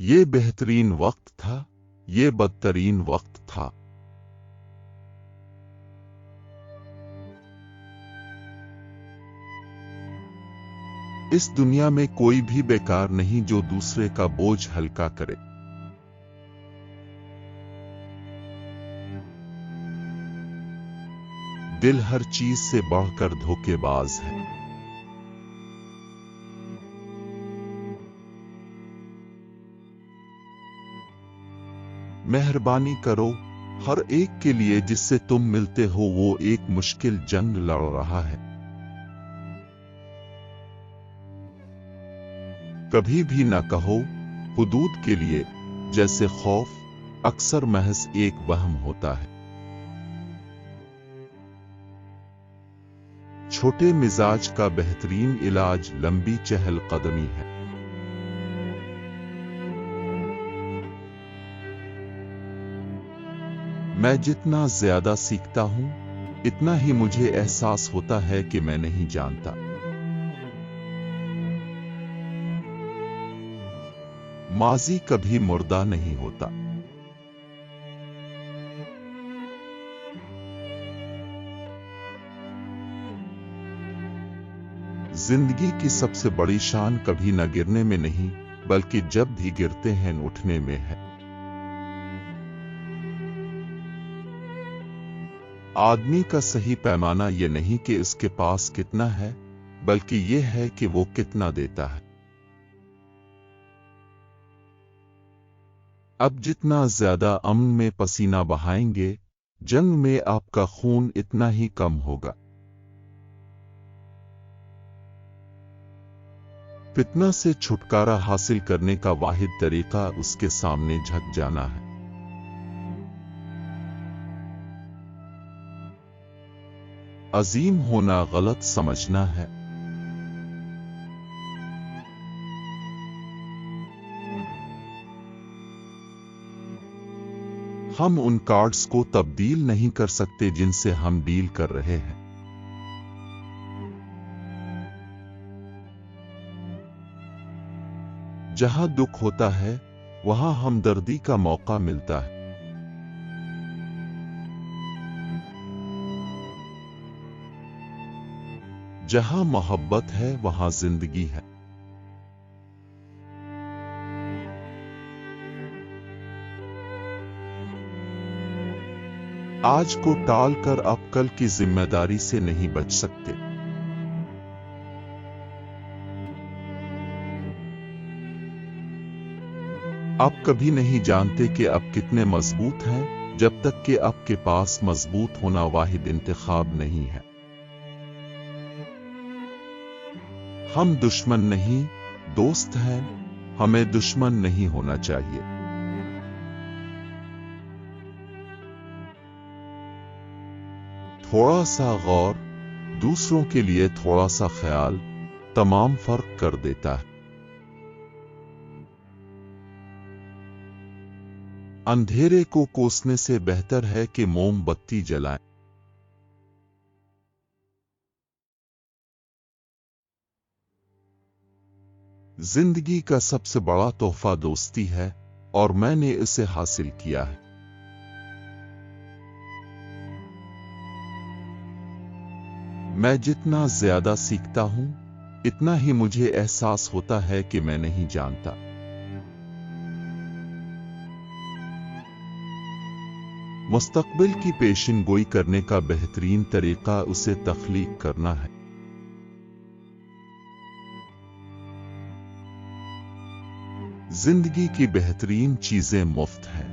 ये बेहतरीन वक्त था, ये बदतरीन वक्त था। इस दुनिया में कोई भी बेकार नहीं जो दूसरे का बोझ हल्का करे। दिल हर चीज से बढ़कर धोखेबाज है। मेहरबानी करो हर एक के लिए जिससे तुम मिलते हो, वो एक मुश्किल जंग लड़ रहा है। कभी भी ना कहो हुदूद के लिए, जैसे खौफ अक्सर महज एक वहम होता है। छोटे मिजाज का बेहतरीन इलाज लंबी चहलकदमी है। मैं जितना ज्यादा सीखता हूं, इतना ही मुझे एहसास होता है कि मैं नहीं जानता। माजी कभी मुर्दा नहीं होता। जिंदगी की सबसे बड़ी शान कभी न गिरने में नहीं, बल्कि जब भी गिरते हैं उठने में है। आदमी का सही पैमाना ये नहीं कि इसके पास कितना है, बल्कि ये है कि वो कितना देता है। अब जितना ज्यादा अमन में पसीना बहाएंगे, जंग में आपका खून इतना ही कम होगा। फितना से छुटकारा हासिल करने का वाहिद तरीका उसके सामने झुक जाना है। अजीम होना गलत समझना है। हम उन कार्ड्स को तब्दील नहीं कर सकते जिनसे हम डील कर रहे हैं। जहां दुख होता है, वहां हमदर्दी का मौका मिलता है। जहां मोहब्बत है, वहां जिंदगी है। आज को टालकर आप कल की जिम्मेदारी से नहीं बच सकते। आप कभी नहीं जानते कि आप कितने मजबूत हैं, जब तक कि आपके पास मजबूत होना वाहिद इंतखाब नहीं है। हम दुश्मन नहीं, दोस्त हैं। हमें दुश्मन नहीं होना चाहिए। थोड़ा सा गौर, दूसरों के लिए थोड़ा सा ख्याल तमाम फर्क कर देता है। अंधेरे को कोसने से बेहतर है कि मोमबत्ती जलाएं। जिंदगी का सबसे बड़ा तोहफा दोस्ती है, और मैंने इसे हासिल किया है। मैं जितना ज्यादा सीखता हूं, इतना ही मुझे एहसास होता है कि मैं नहीं जानता। मुस्तकबिल की पेशिनगोई करने का बेहतरीन तरीका उसे तख्लीक करना है। जिंदगी की बेहतरीन चीजें मुफ्त हैं।